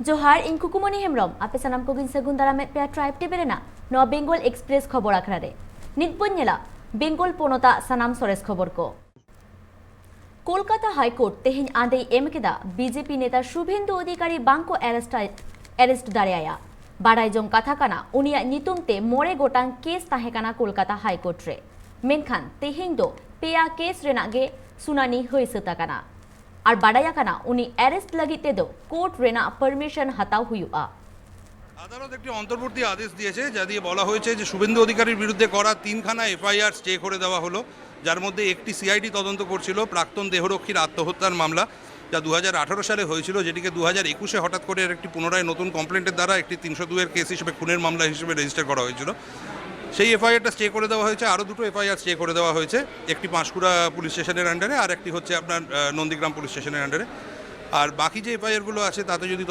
जोहार इन कुकुमनी हेमरम आपे सानाम को गिनसागुन दारामे पे ट्राइब टेबेरेना नो बेंगल एक्सप्रेस खबर आखरारे नितबुन्यला बेंगल पोनता सानाम सरेस खबर को कोलकाता हाईकोर्ट तेहिन आंदे एमकेदा बीजेपी नेता शुभेंदु अधिकारी बांको एरेस्ट दारेया बाराइजों कथाकाना उनिया नितुमते मोरे गोटांग केस ताहेकाना कोलकाता हाईकोर्ट रे मेनखान तेहिन दो पेया केस रेनागे सुनानी हुई सताकाना और बाडायाकाना उनी अरेस्ट लगिते दो कोर्ट रेना परमिशन हताव हुआ আদালত একটি অন্তর্বর্তী আদেশ দিয়েছে যা দিয়ে বলা হয়েছে যে শুভেন্দু অধিকারীর বিরুদ্ধে করা তিনখানা এফআইআর স্টে করে দেওয়া হলো, যার মধ্যে একটি সিআইডি তদন্ত করছিল প্রাক্তন দেহরক্ষীর আত্মহত্যার মামলা যা 2018 সালে হয়েছিল, যেটিকে 2021-এ হঠাৎ করে একটি পুনরায় নতুন কমপ্লেন্টের দ্বারা একটি 302-এর কেস হিসেবে খুনের মামলা হিসেবে রেজিস্টার করা হয়েছিল। সেই এফআইআরটা স্টে করে দেওয়া হয়েছে। আরও দুটো এফআইআর স্টে করে দেওয়া হয়েছে, একটি পাঁশকুড়া পুলিশ স্টেশনের আন্ডারে আর একটি হচ্ছে আপনার নন্দীগ্রাম পুলিশ স্টেশনের আন্ডারে। আর বাকি যে এফআইআরগুলো আছে তাতে যদি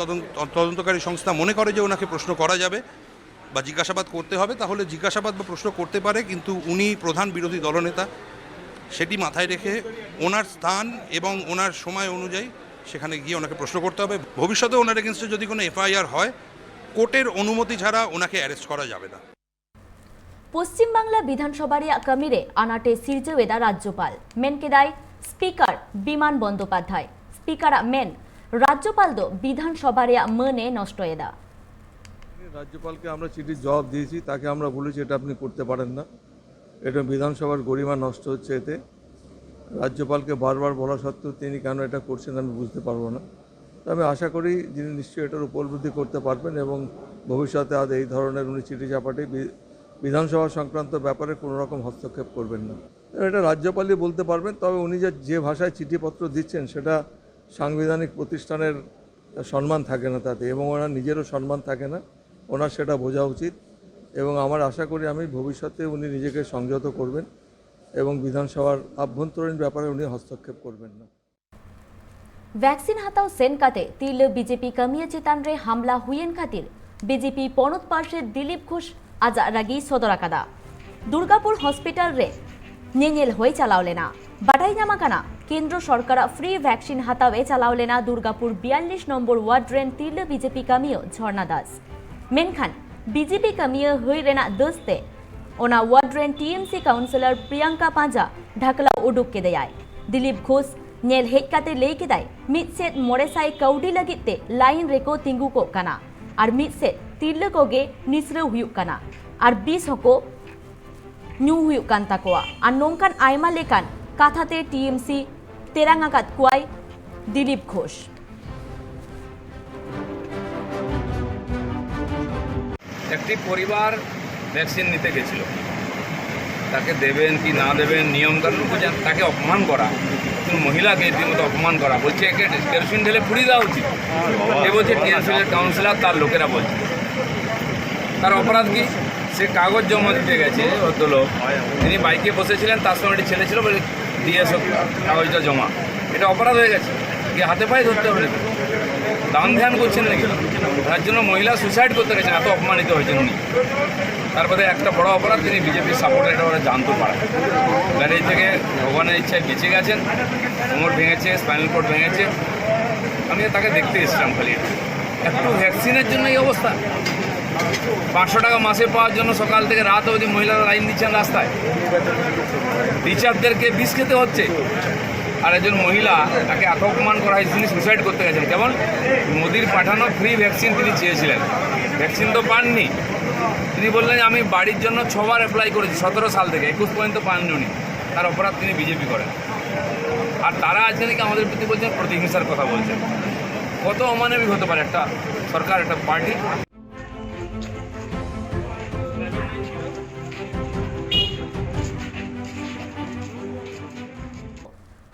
তদন্তকারী সংস্থা মনে করে যে ওনাকে প্রশ্ন করা যাবে বা জিজ্ঞাসাবাদ করতে হবে তাহলে জিজ্ঞাসাবাদ বা প্রশ্ন করতে পারে, কিন্তু উনি প্রধান বিরোধী দলনেতা, সেটি মাথায় রেখে ওনার স্থান এবং ওনার সময় অনুযায়ী সেখানে গিয়ে ওনাকে প্রশ্ন করতে হবে। ভবিষ্যতে ওনার এগেনস্টে যদি কোনো এফআইআর হয় কোর্টের অনুমতি ছাড়া ওনাকে অ্যারেস্ট করা যাবে না। পশ্চিম বাংলা বিধানসভার কামিরে আনাটে সিরজেওয়েদা রাজ্যপাল মেনকেদাই স্পিকার বিমান বন্দ্যোপাধ্যায় স্পিকার মেন রাজ্যপাল দো বিধানসভার মনে নষ্টয়েদা রাজ্যপালকে আমরা চিঠির জবাব দিয়েছি, তাকে আমরা বলেছি এটা আপনি করতে পারেন না, এটা বিধানসভার গরিমা নষ্ট হচ্ছে। এতে রাজ্যপালকে বারবার বলা সত্ত্বেও তিনি কেন এটা করছেন আমি বুঝতে পারবো না। আমি আশা করি যিনি নিশ্চয়ই এটার উপলব্ধি করতে পারবেন এবং ভবিষ্যতে আর এই ধরনের উনি চিঠি চাপাটি বিধানসভা সংক্রান্ত ব্যাপারে কোনো রকম হস্তক্ষেপ করবেন না। এটা রাজ্যপালই বলতে পারবেন, তবে উনি যে ভাষায় চিঠিপত্র দিচ্ছেন সেটা সাংবিধানিক প্রতিষ্ঠানের সম্মান থাকে না তাতে, এবং ওনার নিজেরও সম্মান থাকে না, ওনার সেটা বোঝা উচিত। এবং আমার আশা করি আমি ভবিষ্যতে উনি নিজেকে সংযত করবেন এবং বিধানসভার আভ্যন্তরীণ ব্যাপারে উনি হস্তক্ষেপ করবেন না। वैक्सीन हताव सेन काते तिल बीजेपी कमिया चेतान रे हमला हुएन खातिर बीजेपी पनत पार्षद दिलीप घोष आज रागी सदराकादा दुर्गापुर हॉस्पिटल रे नेनेल होय चालावलेना बाडाई नामाकाना केंद्र सरकार फ्री वैक्सीन हतावे चालावलेना दुर्गापुर 42 नम्बर वार्ड रेन तिल बीजेपी कमियो झर्णा दास मेनखान बीजेपी कमियो हुई रेना दोस्ते ओना वार्ड रेन टीएमसी काउंसिलर प्रियंका पांजा ढाकला उडुक के दयाय दिलीप घोष नेल हेज काते लई केदाय मिदसेट मोरेसाई कौडी लगिते लाइन रेको तिंगु को काना और मिदसेट तिरले कोगे निसरे हुयुक काना और 20 हको न्यू हुयुक कान ताकोआ और नोंकान आयमा लेकान काथाते टीएमसी तेरांगाकात कुआय दिलीप घोष একটি পরিবার ভ্যাকসিন নিতে গেছিল, তাকে দেবেন কি না দেবেন নিয়ম কানুন বুঝে তাকে অপমান করা, মহিলাকে রীতিমতো অপমান করা, বলছে একে কেরোসিন ঢেলে পুড়িয়ে দেওয়া উচিত। এ বলছে টিএমসির কাউন্সিলর তার লোকেরা বলছে। তার অপরাধ কি? সে কাগজ জমা দিতে গেছে ভদ্রলোক, তিনি বাইকে বসেছিলেন, তার সঙ্গে একটি ছেলে ছিল, বলে দিয়ে এসব কাগজটা জমা। এটা অপরাধ হয়ে গেছে, গিয়ে হাতে পায়ে ধরতে হবে নাকি? দান ধ্যান করছেন নাকি? তার জন্য মহিলা সুইসাইড করতে গেছেন, এত অপমানিত হয়েছেন উনি। তারপরে একটা বড় অপরাধ, তিনি বিজেপির সাপোর্টার, এটা ওরা জানতে পারে। গাড়ি থেকে ভগবানের ইচ্ছায় বেঁচে গেছেন, কোমর ভেঙেছে, স্পাইনাল কর্ড ভেঙেছে। আমি তাকে দেখতে এসেছিলাম খালি, একটু ভ্যাকসিনের জন্য এই অবস্থা। 500 টাকা মাসে পাওয়ার জন্য সকাল থেকে রাত অবধি মহিলারা লাইন দিচ্ছেন রাস্তায়, টিচারদেরকে বিষ খেতে হচ্ছে। আর একজন মহিলা, তাকে এত অপমান করা হয়েছে, তিনি সুইসাইড করতে গেছেন। কেমন? মোদির পাঠানো ফ্রি ভ্যাকসিন তিনি চেয়েছিলেন, ভ্যাকসিন তো পাননি। তিনি বললেন আমি বাড়ির জন্য 6 বার অ্যাপ্লাই করেছি 17 সাল থেকে, 21 পর্যন্ত পাননি উনি। তার অপরাধ তিনি বিজেপি করেন। আর তারা আজকে নাকি আমাদের প্রতি বলছেন প্রতিহিংসার কথা বলছেন। কত অমানবিক হতে পারে একটা সরকার, একটা পার্টি।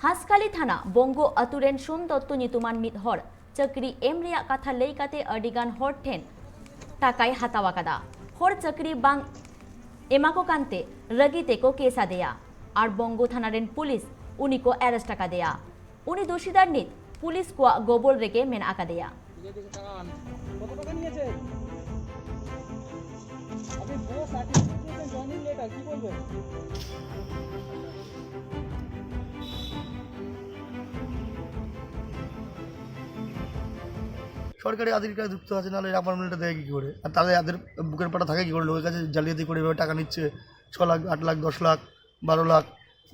हासखाली थाना बंगो अतुरेन सोम दत्त नितुमान मिद हर चक्री एम रेया कथा लई काते अडिगान हर ठेन टाकाय हातावाकादा हर चक्री बांग एमाको कांते रगिते को केसा देया और बंगो थानारेन पुलिस उनी को अरेस्ट टाका देया उनी दोषीदार नित पुलिस को गोबल रेके मेन आका देया সরকারি আধিকারিকরা যুক্ত আছে, নাহলে অ্যাপার্টমেন্টটা দেয় কী করে? আর তাহলে এদের বুকের পাটা থাকে কী করে? লোকের কাছে জালিয়াতি করে এভাবে টাকা নিচ্ছে 6 লাখ, 8 লাখ, 10 লাখ, 12 লাখ।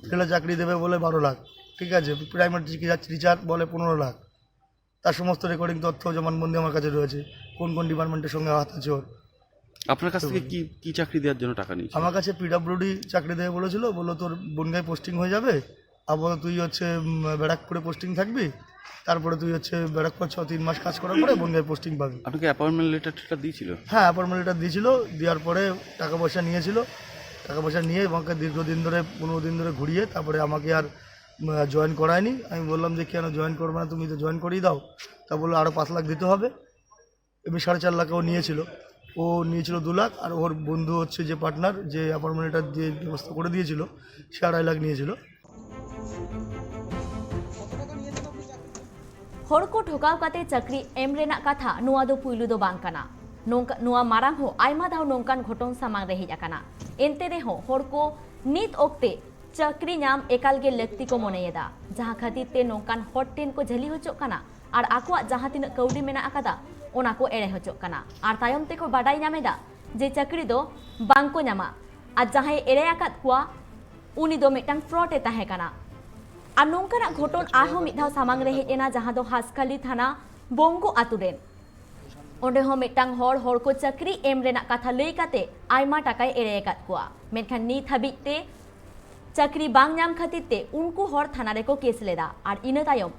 রেলে চাকরি দেবে বলে 12 লাখ, ঠিক আছে। প্রাইমারি টিচার বলে 15 লাখ। তার সমস্ত রেকর্ডিং তথ্য জবানবন্দি আমার কাছে রয়েছে, কোন কোন ডিপার্টমেন্টের সঙ্গে হাত আছে ওর। আপনার কাছ থেকে কি চাকরি দেওয়ার জন্য টাকা নিয়েছে? আমার কাছে পিডব্লিউডি চাকরি দেবে বলেছিল, বললো তোর বনগাঁয় পোস্টিং হয়ে যাবে, আপাতত তুই হচ্ছে ব্যারাকপুরে পোস্টিং থাকবি, তারপরে তুই হচ্ছে ব্যারাকপুর 3 মাস কাজ করার পরে বনগাঁয় পোস্টিং পাবি। আপনাকে অ্যাপয়েন্টমেন্ট লেটারটা দিয়েছিল? হ্যাঁ, অ্যাপয়েন্টমেন্ট লেটার দিয়েছিল, দেওয়ার পরে টাকা পয়সা নিয়েছিল। টাকা পয়সা নিয়ে আমাকে দীর্ঘদিন ধরে 15 দিন ধরে ঘুরিয়ে তারপরে আমাকে আর জয়েন করায়নি। আমি বললাম যে কেন জয়েন করবে না, তুমি তো জয়েন করিয়ে দাও। তা বললো আরও 5 লাখ দিতে হবে। এমনি 4.5 লাখ ও নিয়েছিল 2 লাখ, আর ওর বন্ধু হচ্ছে যে পার্টনার, যে অ্যাপয়েন্টমেন্ট লেটার দিয়ে ব্যবস্থা করে দিয়েছিল, সে 2.5 লাখ নিয়েছিল। ᱦᱚᱲᱠᱚ ᱴᱷᱚᱠᱟᱣ ᱠᱟᱛᱮ ᱪᱟᱹᱠᱨᱤ ᱮᱢ ᱨᱮᱱᱟᱜ ᱠᱟᱛᱷᱟ ᱱᱚᱣᱟ ᱫᱚ ᱯᱩᱭᱞᱩ ᱫᱚ ᱵᱟᱝ ᱠᱟᱱᱟ। ᱱᱚᱣᱟ ᱢᱟᱨᱟᱝ ᱦᱚᱸ ᱟᱭᱢᱟ ᱫᱷᱟᱣ ᱱᱚᱝᱠᱟᱱ ᱜᱷᱚᱴᱚᱱ ᱥᱟᱢᱟᱝ ᱨᱮ ᱦᱮᱡ ᱟᱠᱟᱱᱟ। ᱮᱱᱛᱮ ᱨᱮᱦᱚᱸ ᱦᱚᱲ ᱠᱚ ᱱᱤᱛ ᱚᱠᱛᱮ ᱪᱟᱹᱠᱨᱤ ᱧᱟᱢ ᱮᱠᱟᱞ ᱜᱮ ᱞᱟᱹᱠᱛᱤ ᱠᱚ ᱢᱚᱱᱮᱭᱮᱫᱟ, ᱡᱟᱦᱟᱸ ᱠᱷᱟᱹᱛᱤᱨ ᱛᱮ ᱱᱚᱝᱠᱟᱱ ᱦᱚᱲ ᱴᱷᱮᱱ ᱠᱚ ᱡᱷᱟᱹᱞᱤ ᱦᱚᱪᱚᱜ ᱠᱟᱱᱟ ᱟᱨ ᱟᱠᱚᱣᱟᱜ ᱡᱟᱦᱟᱸ ᱛᱤᱱᱟᱹᱜ ᱠᱟᱹᱣᱰᱤ ᱢᱮᱱᱟᱜ ᱟᱠᱟᱫᱟ ᱚᱱᱟ ᱠᱚ ᱮᱲᱮ ᱦᱚᱪᱚᱜ ᱠᱟᱱᱟ। ᱟᱨ ᱛᱟᱭᱚᱢ ᱛᱮᱠᱚ ᱵᱟᱰᱟᱭ ᱧᱟᱢᱮᱫᱟ ᱡᱮ ᱪᱟᱹᱠᱨᱤ ᱫᱚ ᱵᱟᱝ ᱠᱚ ᱧᱟᱢᱟ ᱟᱨ ᱡᱟᱦᱟᱸᱭ ᱮᱲᱮ ᱟᱠᱟᱫ ᱠᱚᱣᱟ ᱩᱱᱤ ᱫᱚ ᱢᱤᱫᱴᱟᱝ ᱯᱷᱨᱚᱰ ᱮ ᱛᱟᱦᱮᱸ ᱠᱟᱱᱟ। ᱟᱨ ᱱᱚᱝᱠᱟᱱᱟᱜ ᱜᱷᱚᱴᱚᱱ ᱟᱨᱦᱚᱸ ᱢᱤᱫ ᱫᱷᱟᱣ ᱥᱟᱢᱟᱝ ᱨᱮ ᱦᱮᱡ ᱮᱱᱟ, ᱡᱟᱦᱟᱸ ᱫᱚ ᱦᱟᱸᱥᱠᱷᱟᱹᱞᱤ ᱛᱷᱟᱱᱟ ᱵᱚᱝᱜᱚ ᱟᱛᱩ ᱨᱮᱱ। ᱚᱸᱰᱮ ᱦᱚᱸ ᱢᱤᱫᱴᱟᱝ ᱦᱚᱲ ᱠᱚ ᱪᱟᱹᱠᱨᱤ ᱮᱢ ᱨᱮᱱᱟᱜ ᱠᱟᱛᱷᱟ ᱞᱟᱹᱭ ᱠᱟᱛᱮ ᱟᱭᱢᱟ ᱴᱟᱠᱟᱭ ᱮᱲᱮ ᱟᱠᱟᱫ ᱠᱚᱣᱟ। ᱢᱮᱱᱠᱷᱟᱱ ᱱᱤᱛ ᱦᱟᱹᱵᱤᱡ ᱛᱮ ᱪᱟᱹᱠᱨᱤ ᱵᱟᱝ ᱧᱟᱢ ᱠᱷᱟᱹᱛᱤᱨ ᱛᱮ ᱩᱱᱠᱩ ᱦᱚᱲ ᱛᱷᱟᱱᱟ ᱨᱮᱠᱚ ᱠᱮᱥ ᱞᱮᱫᱟ। ᱟᱨ ᱤᱱᱟᱹ ᱛᱟᱭᱚᱢ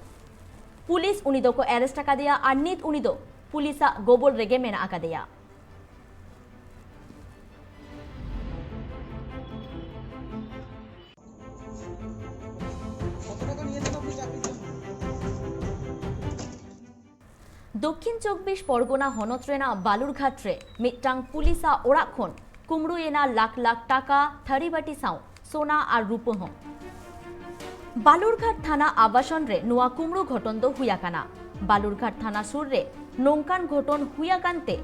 पुलिस उनी दो को अरेस्ट आकादेया और नित उनी दो पुलिसा गोबल रेगे मेना आकादेया। दक्षिण 24 परगना हनत रेना बालुरघाट रे मिटांग पुलिसा ओड़ा खन कुमड़ुएना लाख लाख टाका थारीबाटी साव सोना और रूपो हों। बालुरघाट थाना आवासन रे नुआ कुमड़ू घटन दो हुयाकाना। बालुरघाट थाना सुर रे नोंकान घटन हुयाकानते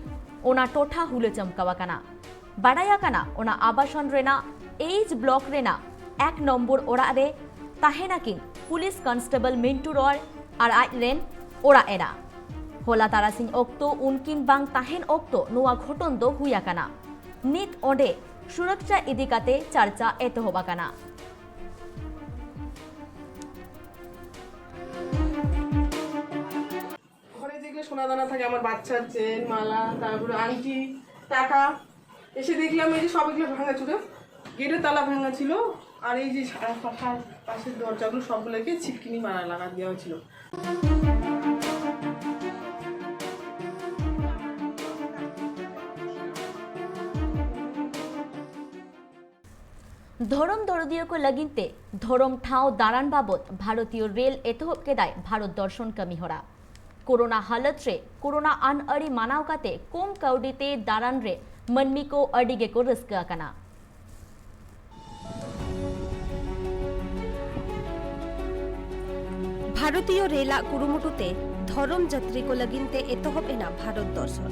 ओना टोठा हुले चमकावाकाना। बाडायाकाना ओना आवासन रेना एज ब्लॉक रेना 1 नम्बर ओड़ा रे ताहेनाकिन पुलिस कांस्टेबल मिंटू रॉय और आज रेन ओड़ा एरा। होला तारासिंह ओक्तो उनकिन बांग ताहेन ओक्तो नुआ घटन दो हुयाकाना। नित ओंडे सुरक्षा इदी काते चर्चा एतहोबाकाना। সোনা দানা থাকে আমার বাচ্চার চেন মালা তারপরে আংটি টাকা এসে দেখলাম এই যে সব এগুলো ভাঙা ছিল গেটের তালা ভাঙা ছিল আর এই যে পাশের দরজাগুলো সবগুলোকে ছিটকিনি মারা লাগা দেওয়া হয়েছিল। धरम दरदियों को लगिनते धरम ठाव दारान बाबत भारतीय रेल एतहब केदाय भारत दर्शन कमी होरा। कोरोना हालत रे कोरोना आन अड़ी मानाव काते कोम काउडीते दारान रे मनमी को अडिगे को रस्का कना। भारतीय रेला कुरुमुटुते धरम जात्री को लगिनते एतहब एना भारत दर्शन।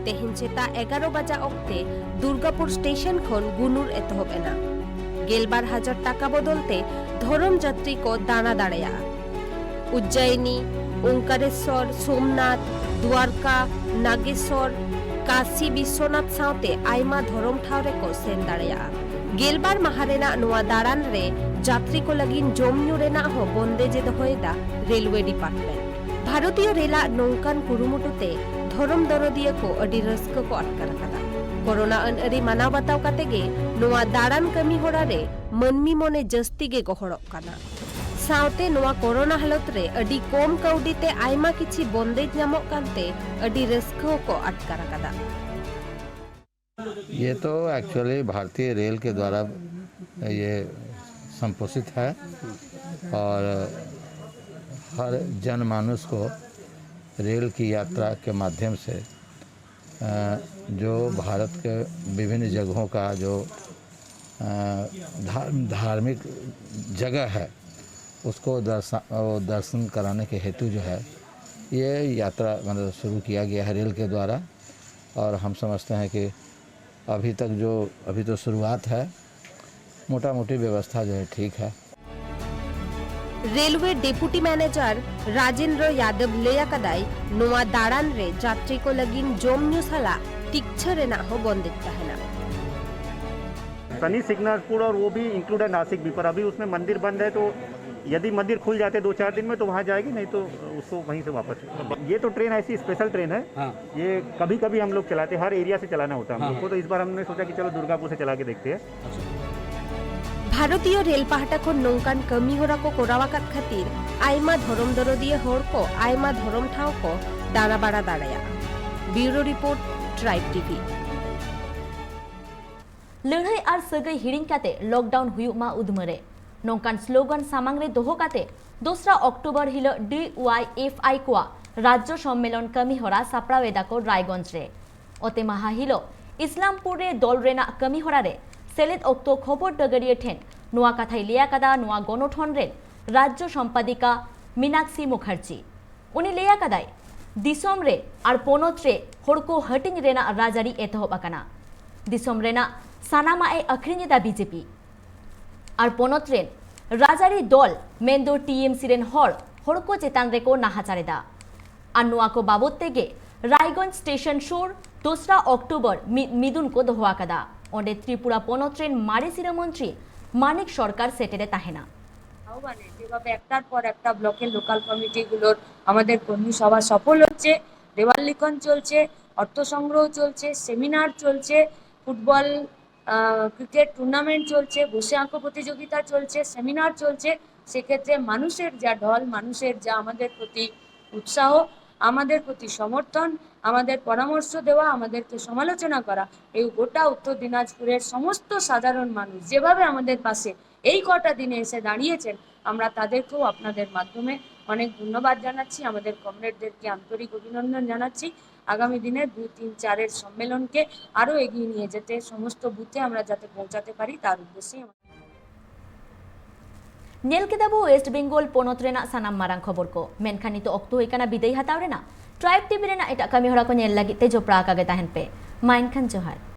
तेहिन चेता 11 बजा अक्ते दुर्गापुर स्टेशन खन गुनुर एतहब एना। 11,000 टाका बदलते धरम जात्री को दाना दाड़ेया। उज्जैनी ओंकारेश्वर सोमनाथ द्वारका नागेश्वर काशी विश्वनाथ सावते आयमा धरम ठाव रेको सेन दाड़ेया। 11 माह रेना नुआ दाड़ान रे जात्री को लगिन जमन्यू रेना हो बंदेजे दोहोयदा रेलवे डिपार्टमेंट। भारतीय रेला नौकान कुरुमुटुते धरम दरदिया को अडी रस्क को अटकार कदा। कोरोना अनअरी मानाव बाताव काते गे नुआ दाड़ान कमी होरा रे मनमी मने जस्ती गे गहड़क काना। सावते नुआ कोरोना हालत रे अडी कम काउडीते आयमा किछि बंदेज नामक कांते अडी रस्क को अटकार कदा। ये तो एक्चुअली भारतीय रेल के द्वारा ये संपोषित है और हर जनमानस को रेल की यात्रा के माध्यम से जो भारत के विभिन्न जगहों का जो धार्मिक जगह है उसको दर्शन कराने के हेतु जो है ये यात्रा मतलब शुरू किया गया है रेल के द्वारा। और हम समझते हैं कि अभी तो शुरुआत है, मोटा मोटी व्यवस्था जो है ठीक है। Railway deputy manager Rajendra Yadav लेया कदाई नोआ दाड़ान रे यात्री को लगिन जोम न्यू साला टिक्चर ना हो बंदित तहना शनि सिग्नासपुर और वो भी इंक्लूड है नासिक भी, पर अभी उसमें मंदिर बंद है, तो यदि मंदिर खुल जाते 2-4 दिन में तो वहाँ जाएगी, नहीं तो उसको वहीं से वापस। ये तो ट्रेन ऐसी स्पेशल ट्रेन है, ये कभी कभी हम लोग चलाते हैं, हर एरिया से चलाना होता है हम लोग को, तो इस बार हमने सोचा कि चलो दुर्गापुर से चला के देखते हैं। भारतीय रेल पाहटा को नौकान कमी होरा को कोरावाकात खातिर आयमा धरम दरदिये होर को आयमा धरम ठाव को दाड़ा बाड़ा दाड़ाया। Bureau report tribe TV. लड़ाई और सगई हिड़िंग काते लॉकडाउन हुयुग मा उदमरे नौकान स्लोगान सामांग रे दोहो काते 2 अक्टोबर हिलो DYFI कोआ राज्य सम्मेलन कमी होरा सापड़ावेदा को रायगंज रे ओते माहा हिलो इस्लामपुर रे दल रेना कमी होरा रे सेलेद अक्तो खबर डगरिये ठेन नुआ कथाई लिया कदा नुआ गणठन रे राज्य सम्पादिका मीनाक्षी मुखार्जी उनी लिया कदाई दिसोम रे और पोनोत रे होड़को हटिंग रेना राजारी एतहब अकाना दिसोम रेना सानामा ए अखरिंगेदा बीजेपी और पोनोत रेन राजारी दल मेंदो TMC रेन होड़को चेतान रे को नाहाचारेदा और नुआ को बाबत तेगे रायगंज स्टेशन शोर 2 अक्टोबर मिदुन को दोहा कदा ओंडे त्रिपुरा पोनोत रेन मारी सिरा मंत्री मानिक सरकार सेटेरे ताहेना আহ্বানে যেভাবে একটার পর একটা ব্লকের লোকাল কমিটিগুলোর আমাদের কর্মী সভা সফল হচ্ছে, দেওয়াল লিখন চলছে, অর্থ সংগ্রহ চলছে, সেমিনার চলছে, ফুটবল ক্রিকেট টুর্নামেন্ট চলছে, বসে আঁকো প্রতিযোগিতা চলছে, সেমিনার চলছে, সেক্ষেত্রে মানুষের যা ঢল, মানুষের যা আমাদের প্রতি উৎসাহ, আমাদের প্রতি সমর্থন, আমাদের পরামর্শ দেওয়া, আমাদেরকে সমালোচনা করা, এই গোটা উত্তর দিনাজপুরের সমস্ত সাধারণ মানুষ যেভাবে আমাদের পাশে এই কটা দিনে এসে দাঁড়িয়েছেন, আমরা তাদেরকেও আপনাদের মাধ্যমে অনেক ধন্যবাদ জানাচ্ছি, আমাদের কমরেডদেরকে আন্তরিক অভিনন্দন জানাচ্ছি। আগামী দিনে 2, 3, 4 সম্মেলনকে আরও এগিয়ে নিয়ে যেতে সমস্ত বুথে আমরা যাতে পৌঁছাতে পারি তার উদ্দেশ্যেই नेल के दाबो वेस्ट बेंगल पोनोत रेना सानाम मारांग खबर को मेनखानी तो अक्तो होइकाना बिदाय हताव रेना ट्राइब टीवी रेना एटा कमी होरा को नेल लागि तेजो प्राक आगे ताहन पे माइन खान जोहार।